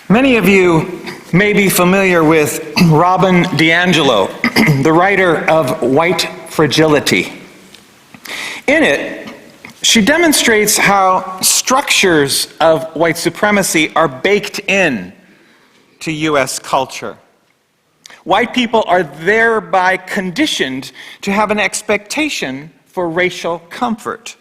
Many of you may be familiar with Robin DiAngelo, the writer of White Fragility. In it, she demonstrates how structures of white supremacy are baked in to U.S. culture. White people are thereby conditioned to have an expectation for racial comfort.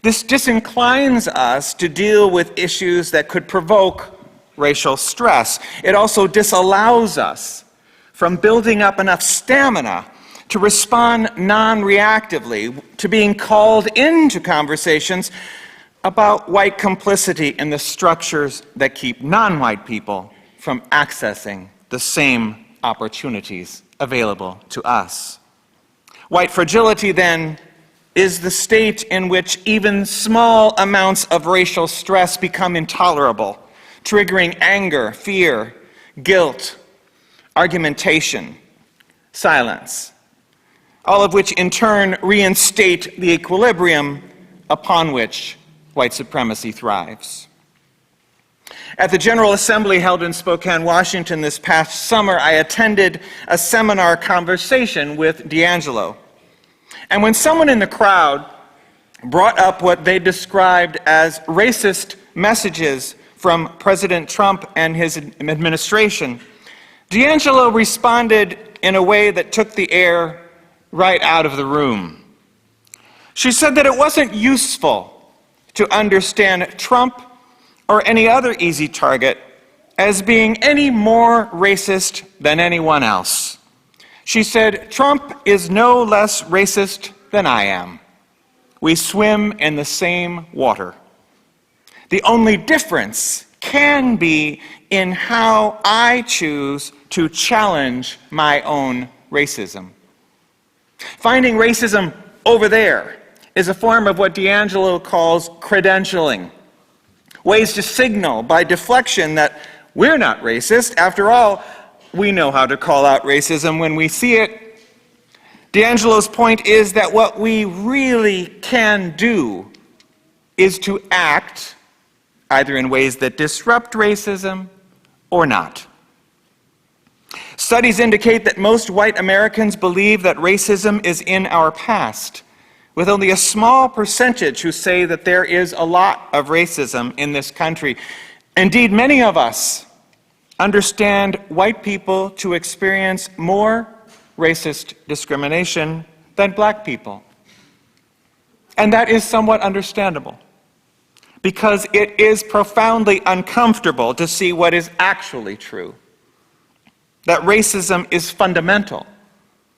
This disinclines us to deal with issues that could provoke racial stress. It also disallows us from building up enough stamina to respond non-reactively to being called into conversations about white complicity in the structures that keep non-white people from accessing the same opportunities available to us. White fragility, then, is the state in which even small amounts of racial stress become intolerable, triggering anger, fear, guilt, argumentation, silence, all of which in turn reinstate the equilibrium upon which white supremacy thrives. At the General Assembly held in Spokane, Washington this past summer, I attended a seminar conversation with DiAngelo. And when someone in the crowd brought up what they described as racist messages from President Trump and his administration, DiAngelo responded in a way that took the air right out of the room. She said that it wasn't useful to understand Trump or any other easy target as being any more racist than anyone else. She said, Trump is no less racist than I am. We swim in the same water. The only difference can be in how I choose to challenge my own racism. Finding racism over there is a form of what DiAngelo calls credentialing, ways to signal by deflection that we're not racist. After all, we know how to call out racism when we see it. DiAngelo's point is that what we really can do is to act either in ways that disrupt racism or not. Studies indicate that most white Americans believe that racism is in our past, with only a small percentage who say that there is a lot of racism in this country. Indeed, many of us understand white people to experience more racist discrimination than black people. And that is somewhat understandable, because it is profoundly uncomfortable to see what is actually true. That racism is fundamental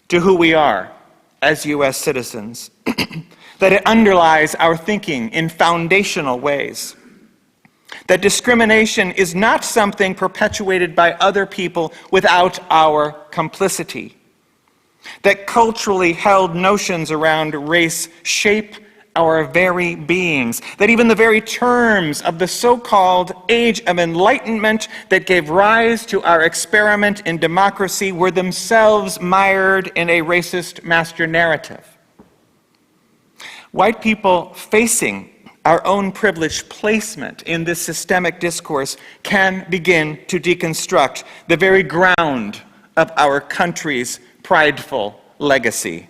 to who we are as U.S. citizens. That it underlies our thinking in foundational ways. That discrimination is not something perpetuated by other people without our complicity. That culturally held notions around race shape our very beings, that even the very terms of the so-called Age of Enlightenment that gave rise to our experiment in democracy were themselves mired in a racist master narrative. White people facing our own privileged placement in this systemic discourse can begin to deconstruct the very ground of our country's prideful legacy.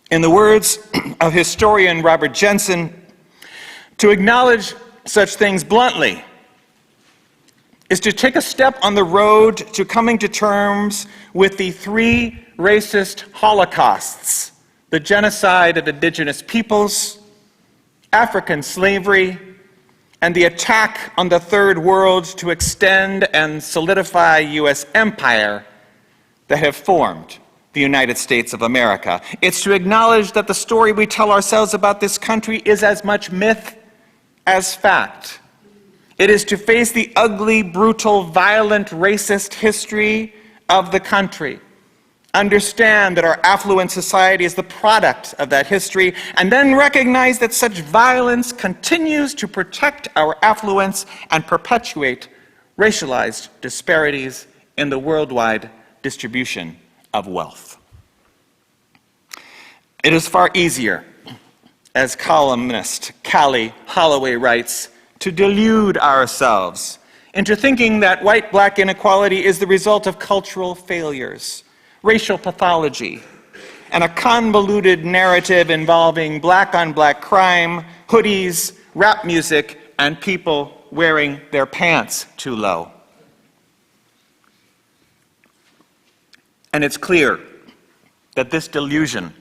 In the words of historian Robert Jensen, to acknowledge such things bluntly is to take a step on the road to coming to terms with the three racist holocausts: the genocide of indigenous peoples, African slavery, and the attack on the Third World to extend and solidify U.S. empire that have formed the United States of America. It's to acknowledge that the story we tell ourselves about this country is as much myth as fact. It is to face the ugly, brutal, violent, racist history of the country, understand that our affluent society is the product of that history, and then recognize that such violence continues to protect our affluence and perpetuate racialized disparities in the worldwide distribution of wealth. It is far easier, as columnist Callie Holloway writes, to delude ourselves into thinking that white-black inequality is the result of cultural failures, racial pathology, and a convoluted narrative involving black-on-black crime, hoodies, rap music, and people wearing their pants too low. And it's clear that this delusion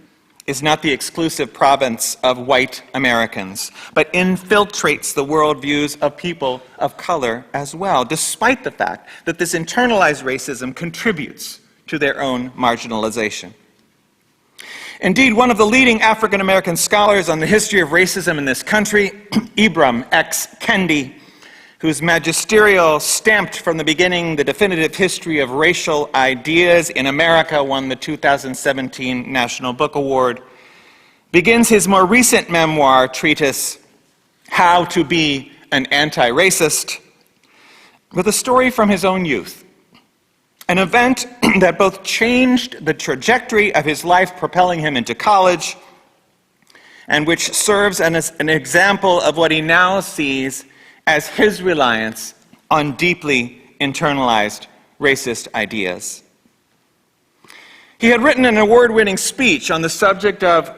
is not the exclusive province of white Americans, but infiltrates the worldviews of people of color as well, despite the fact that this internalized racism contributes to their own marginalization. Indeed, one of the leading African American scholars on the history of racism in this country, Ibram X. Kendi, whose magisterial stamped from the beginning the definitive history of racial ideas in America won the 2017 National Book Award, begins his more recent memoir treatise, How to Be an Anti-Racist, with a story from his own youth, an event that both changed the trajectory of his life, propelling him into college, and which serves as an example of what he now sees as his reliance on deeply internalized racist ideas. He had written an award-winning speech on the subject of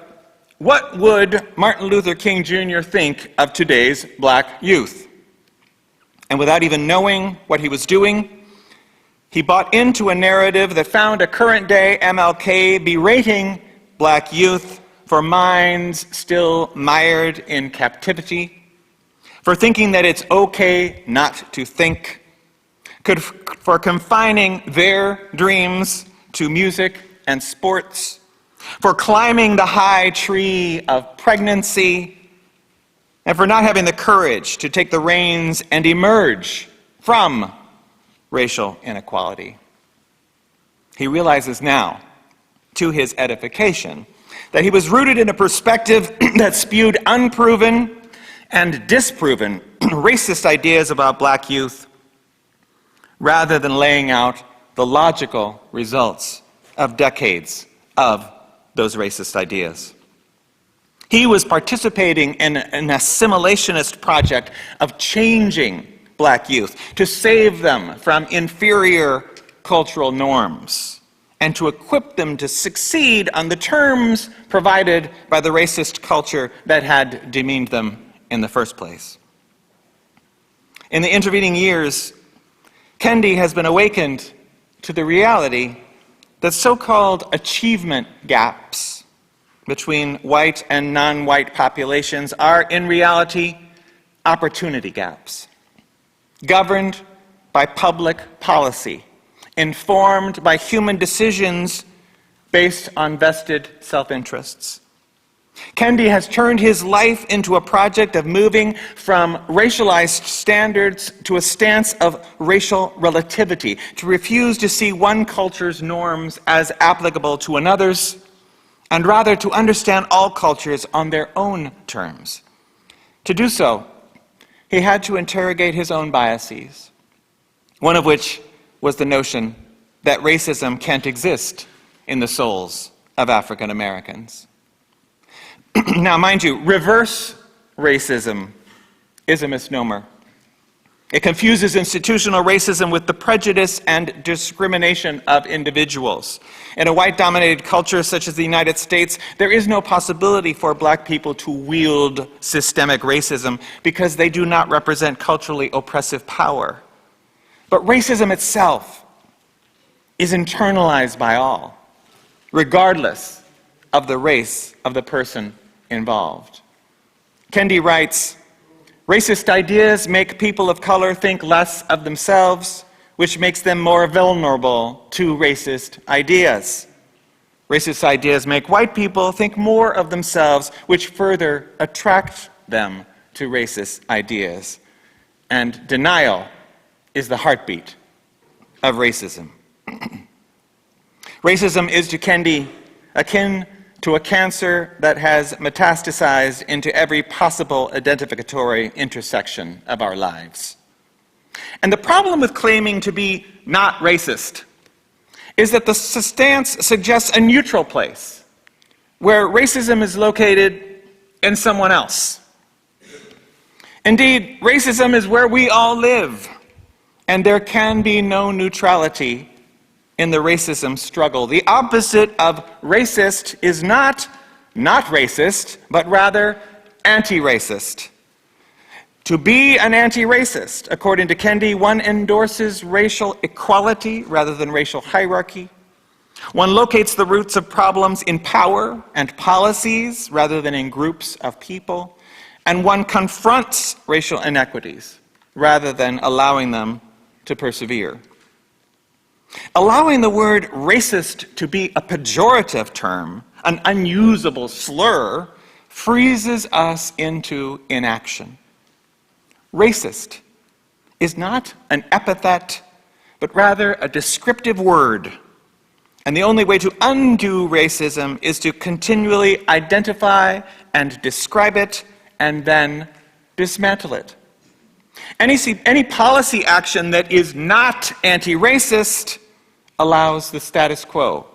what would Martin Luther King Jr. think of today's black youth? And without even knowing what he was doing, he bought into a narrative that found a current-day MLK berating black youth for minds still mired in captivity, for thinking that it's okay not to think, for confining their dreams to music and sports, for climbing the high tree of pregnancy, and for not having the courage to take the reins and emerge from racial inequality. He realizes now, to his edification, that he was rooted in a perspective that spewed unproven and disproven racist ideas about black youth, rather than laying out the logical results of decades of those racist ideas. He was participating in an assimilationist project of changing black youth, to save them from inferior cultural norms, and to equip them to succeed on the terms provided by the racist culture that had demeaned them in the first place. In the intervening years, Kendi has been awakened to the reality that so-called achievement gaps between white and non-white populations are in reality opportunity gaps, governed by public policy, informed by human decisions based on vested self-interests. Kendi has turned his life into a project of moving from racialized standards to a stance of racial relativity, to refuse to see one culture's norms as applicable to another's, and rather to understand all cultures on their own terms. To do so, he had to interrogate his own biases, one of which was the notion that racism can't exist in the souls of African Americans. Now, mind you, reverse racism is a misnomer. It confuses institutional racism with the prejudice and discrimination of individuals. In a white-dominated culture such as the United States, there is no possibility for black people to wield systemic racism because they do not represent culturally oppressive power. But racism itself is internalized by all, regardless of the race of the person involved. Kendi writes, "Racist ideas make people of color think less of themselves, which makes them more vulnerable to racist ideas. Racist ideas make white people think more of themselves, which further attract them to racist ideas. And denial is the heartbeat of racism." Racism is to Kendi akin to a cancer that has metastasized into every possible identificatory intersection of our lives. And the problem with claiming to be not racist is that the stance suggests a neutral place where racism is located in someone else. Indeed, racism is where we all live, and there can be no neutrality in the racism struggle. The opposite of racist is not racist, but rather anti-racist. To be an anti-racist, according to Kendi, one endorses racial equality rather than racial hierarchy. One locates the roots of problems in power and policies rather than in groups of people. And one confronts racial inequities rather than allowing them to persevere. Allowing the word racist to be a pejorative term, an unusable slur, freezes us into inaction. Racist is not an epithet, but rather a descriptive word. And the only way to undo racism is to continually identify and describe it and then dismantle it. Any policy action that is not anti-racist allows the status quo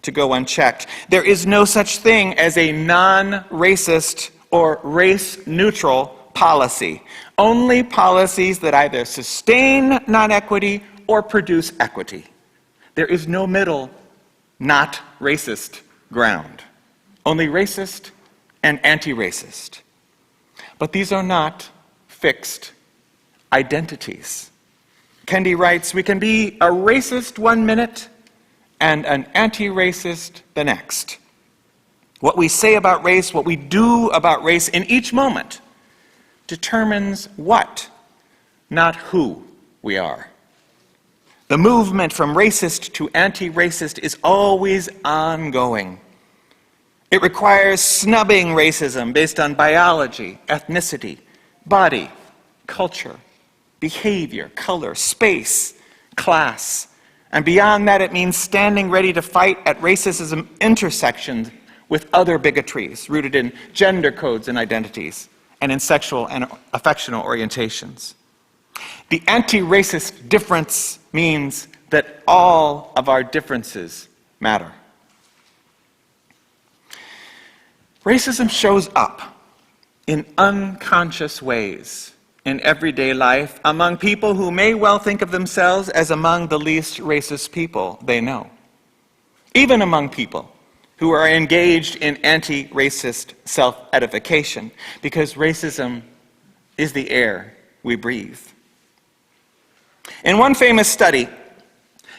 to go unchecked. There is no such thing as a non-racist or race-neutral policy. Only policies that either sustain non-equity or produce equity. There is no middle, not racist ground. Only racist and anti-racist. But these are not fixed identities. Kendi writes, we can be a racist one minute and an anti-racist the next. What we say about race, what we do about race in each moment determines what, not who, we are. The movement from racist to anti-racist is always ongoing. It requires snubbing racism based on biology, ethnicity, body, culture, behavior, color, space, class. And beyond that, it means standing ready to fight at racism intersections with other bigotries rooted in gender codes and identities and in sexual and affectional orientations. The anti-racist difference means that all of our differences matter. Racism shows up in unconscious ways in everyday life among people who may well think of themselves as among the least racist people they know. Even among people who are engaged in anti-racist self-edification, because racism is the air we breathe. In one famous study,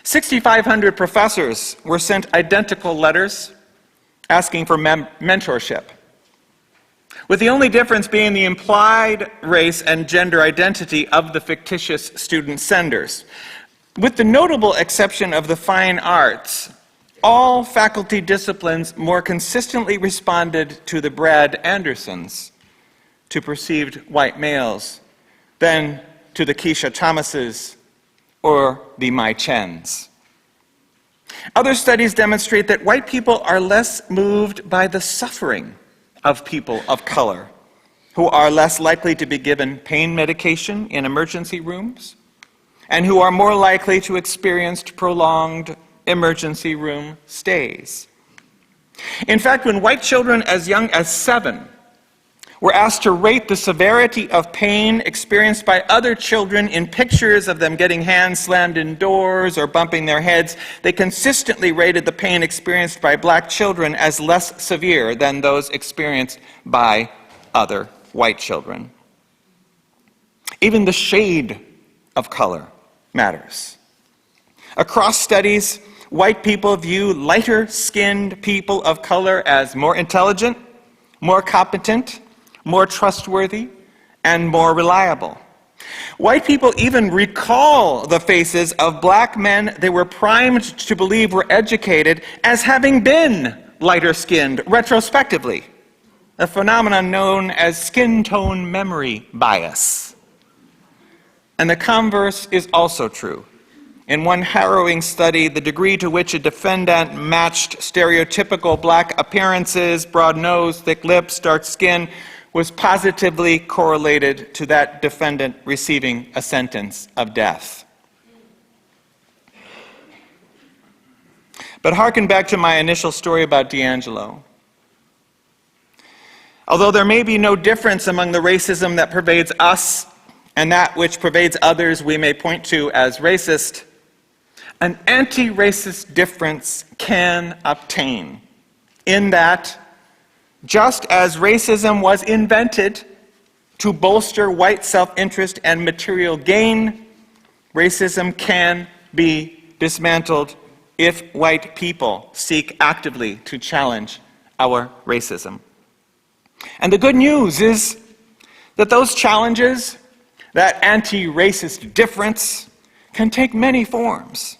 6,500 professors were sent identical letters asking for mentorship, with the only difference being the implied race and gender identity of the fictitious student senders. With the notable exception of the fine arts, all faculty disciplines more consistently responded to the Brad Andersons, to perceived white males, than to the Keisha Thomases or the Mai Chens. Other studies demonstrate that white people are less moved by the suffering of people of color, who are less likely to be given pain medication in emergency rooms, and who are more likely to experience prolonged emergency room stays. In fact, when white children as young as 7 were asked to rate the severity of pain experienced by other children in pictures of them getting hands slammed in doors or bumping their heads, they consistently rated the pain experienced by black children as less severe than those experienced by other white children. Even the shade of color matters. Across studies, white people view lighter-skinned people of color as more intelligent, more competent, more trustworthy, and more reliable. White people even recall the faces of black men they were primed to believe were educated as having been lighter-skinned retrospectively, a phenomenon known as skin tone memory bias. And the converse is also true. In one harrowing study, the degree to which a defendant matched stereotypical black appearances, broad nose, thick lips, dark skin, was positively correlated to that defendant receiving a sentence of death. But hearken back to my initial story about D'Angelo. Although there may be no difference among the racism that pervades us and that which pervades others we may point to as racist, an anti-racist difference can obtain, in that just as racism was invented to bolster white self-interest and material gain, racism can be dismantled if white people seek actively to challenge our racism. And the good news is that those challenges, that anti-racist difference, can take many forms.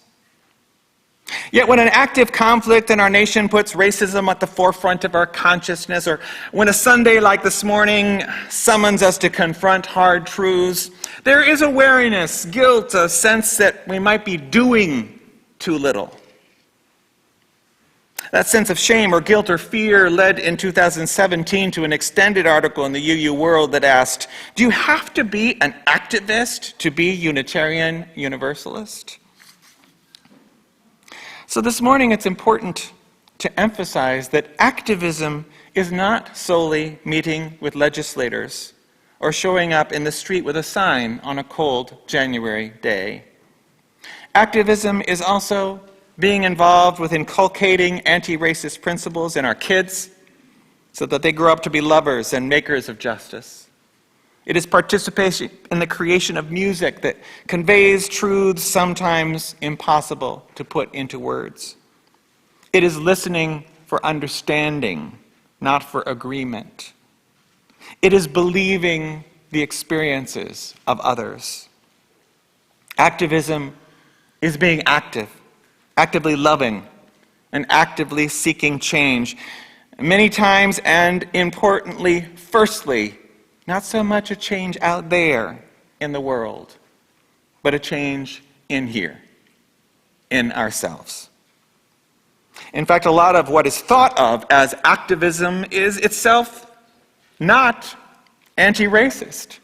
Yet when an active conflict in our nation puts racism at the forefront of our consciousness, or when a Sunday like this morning summons us to confront hard truths, there is a wariness, guilt, a sense that we might be doing too little. That sense of shame or guilt or fear led in 2017 to an extended article in the UU World that asked, do you have to be an activist to be Unitarian Universalist? So this morning it's important to emphasize that activism is not solely meeting with legislators or showing up in the street with a sign on a cold January day. Activism is also being involved with inculcating anti-racist principles in our kids so that they grow up to be lovers and makers of justice. It is participation in the creation of music that conveys truths sometimes impossible to put into words. It is listening for understanding, not for agreement. It is believing the experiences of others. Activism is being active, actively loving, and actively seeking change. Many times, and importantly, firstly, not so much a change out there in the world, but a change in here, in ourselves. In fact, a lot of what is thought of as activism is itself not anti-racist.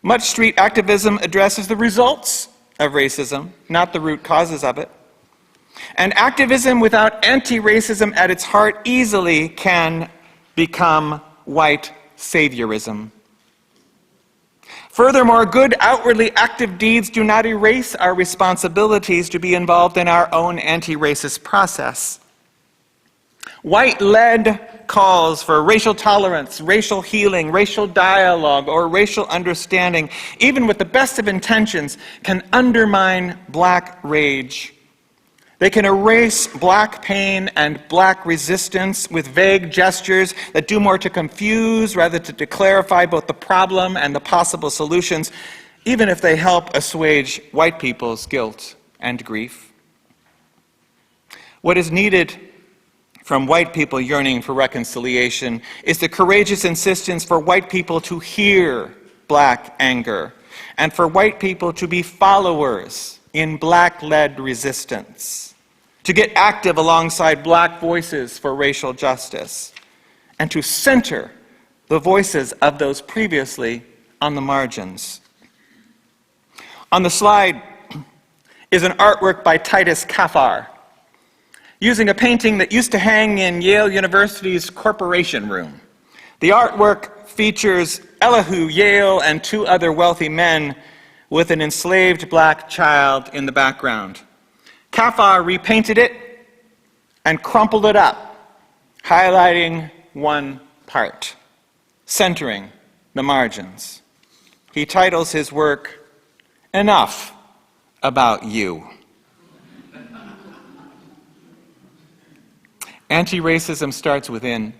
Much street activism addresses the results of racism, not the root causes of it. And activism without anti-racism at its heart easily can become white saviorism. Furthermore, good outwardly active deeds do not erase our responsibilities to be involved in our own anti-racist process. White-led calls for racial tolerance, racial healing, racial dialogue, or racial understanding, even with the best of intentions, can undermine black rage. They can erase black pain and black resistance with vague gestures that do more to confuse rather than to clarify both the problem and the possible solutions, even if they help assuage white people's guilt and grief. What is needed from white people yearning for reconciliation is the courageous insistence for white people to hear black anger and for white people to be followers in black-led resistance, to get active alongside black voices for racial justice, and to center the voices of those previously on the margins. On the slide is an artwork by Titus Kaffar, using a painting that used to hang in Yale University's corporation room. The artwork features Elihu Yale and two other wealthy men with an enslaved black child in the background. Kaffar repainted it and crumpled it up, highlighting one part, centering the margins. He titles his work, "Enough About You." Anti-racism starts within.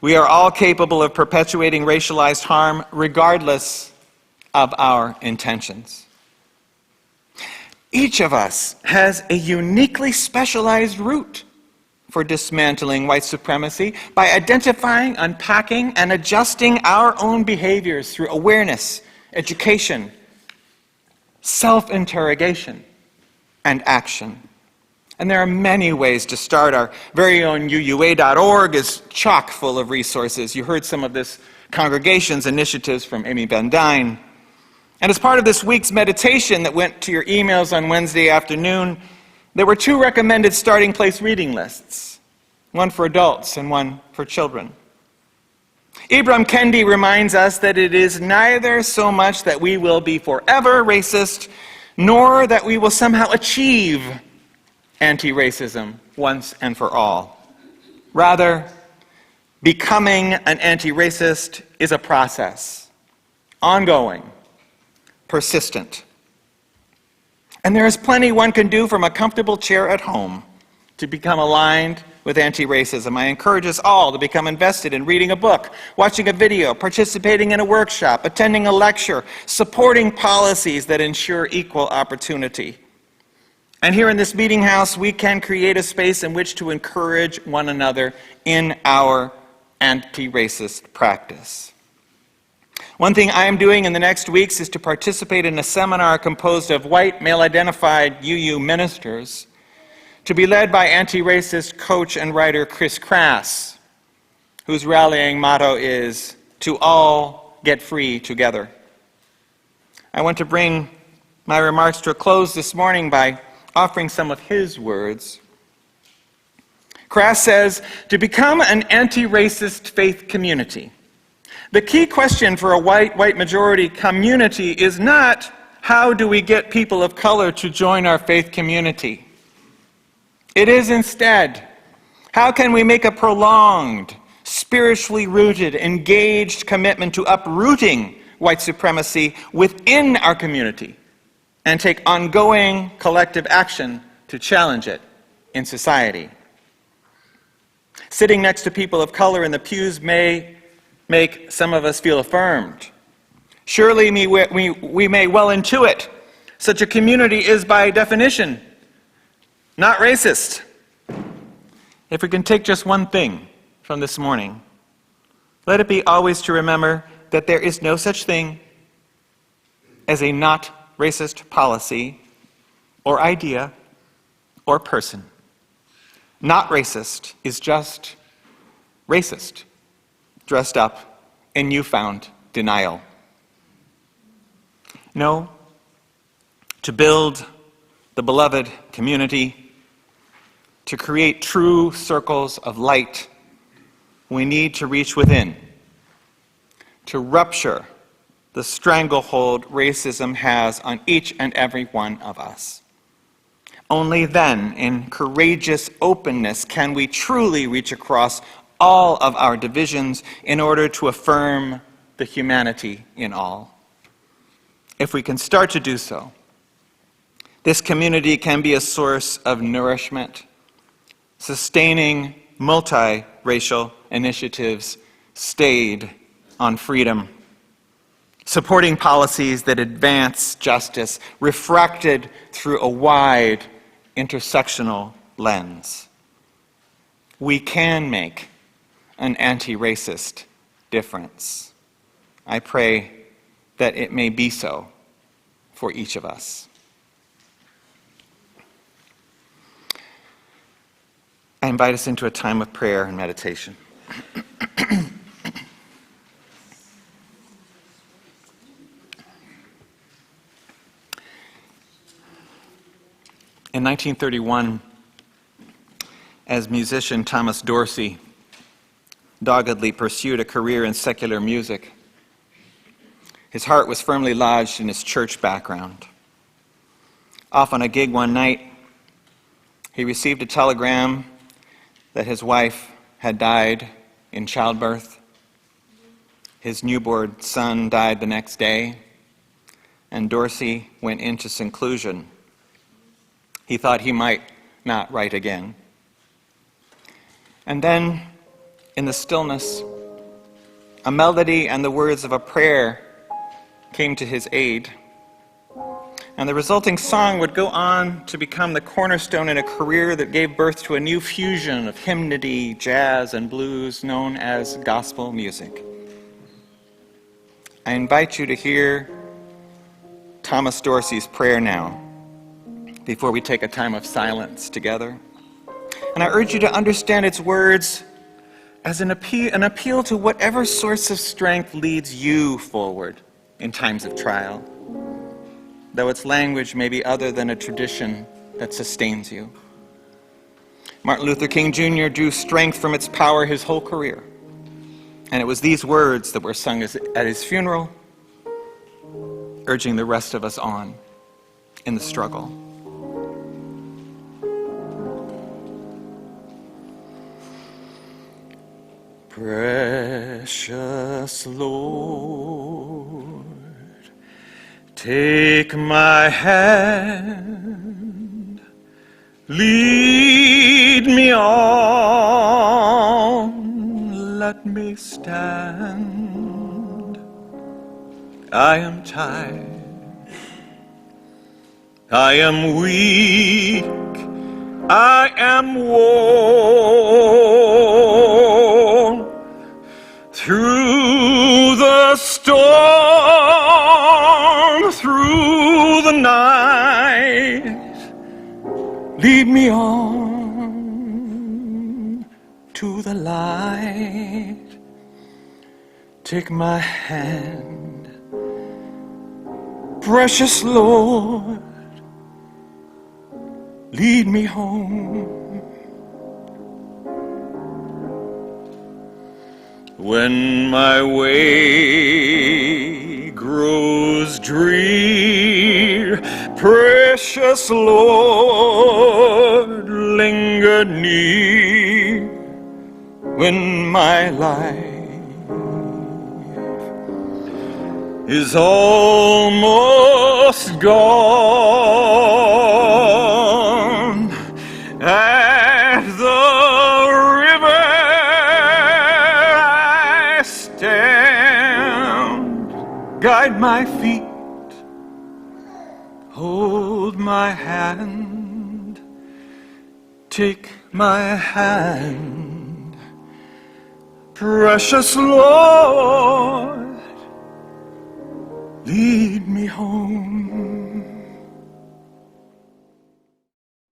We are all capable of perpetuating racialized harm regardless of our intentions. Each of us has a uniquely specialized route for dismantling white supremacy by identifying, unpacking, and adjusting our own behaviors through awareness, education, self-interrogation, and action. And there are many ways to start. Our very own UUA.org is chock full of resources. You heard some of this congregation's initiatives from Amy Van Dyne. And as part of this week's meditation that went to your emails on Wednesday afternoon, there were two recommended starting place reading lists, one for adults and one for children. Ibram Kendi reminds us that it is neither so much that we will be forever racist, nor that we will somehow achieve anti-racism once and for all. Rather, becoming an anti-racist is a process, ongoing, persistent. And there is plenty one can do from a comfortable chair at home to become aligned with anti-racism. I encourage us all to become invested in reading a book, watching a video, participating in a workshop, attending a lecture, supporting policies that ensure equal opportunity. And here in this meeting house, we can create a space in which to encourage one another in our anti-racist practice. One thing I am doing in the next weeks is to participate in a seminar composed of white, male-identified UU ministers to be led by anti-racist coach and writer Chris Crass, whose rallying motto is, "To all get free together." I want to bring my remarks to a close this morning by offering some of his words. Crass says, to become an anti-racist faith community, the key question for a white majority community is not, how do we get people of color to join our faith community? It is instead, how can we make a prolonged, spiritually rooted, engaged commitment to uprooting white supremacy within our community and take ongoing collective action to challenge it in society? Sitting next to people of color in the pews may make some of us feel affirmed. Surely we may well intuit such a community is by definition not racist. If we can take just one thing from this morning, let it be always to remember that there is no such thing as a not racist policy or idea or person. Not racist is just racist, dressed up in newfound denial. No, to build the beloved community, to create true circles of light, we need to reach within, to rupture the stranglehold racism has on each and every one of us. Only then, in courageous openness, can we truly reach across all of our divisions in order to affirm the humanity in all. If we can start to do so, this community can be a source of nourishment, sustaining multiracial initiatives stayed on freedom, supporting policies that advance justice, refracted through a wide intersectional lens. We can make an anti-racist difference. I pray that it may be so for each of us. I invite us into a time of prayer and meditation. In 1931, as musician Thomas Darcy doggedly pursued a career in secular music, his heart was firmly lodged in his church background. Off on a gig one night, he received a telegram that his wife had died in childbirth. His newborn son died the next day, and Darcy went into seclusion. He thought he might not write again. And then, in the stillness, a melody and the words of a prayer came to his aid. And the resulting song would go on to become the cornerstone in a career that gave birth to a new fusion of hymnody, jazz, and blues known as gospel music. I invite you to hear Thomas Darcy's prayer now, before we take a time of silence together. And I urge you to understand its words as an appeal to whatever source of strength leads you forward in times of trial, though its language may be other than a tradition that sustains you. Martin Luther King Jr. drew strength from its power his whole career. And it was these words that were sung at his funeral, urging the rest of us on in the struggle. Precious Lord, take my hand, lead me on, let me stand. I am tired, I am weak, I am worn. Through the storm, through the night, lead me on to the light. Take my hand, precious Lord, lead me home. When my way grows drear, precious Lord, linger near. When my life is almost gone, at the river I stand. Guide my feet, hold my hand, take my hand, precious Lord, lead me home.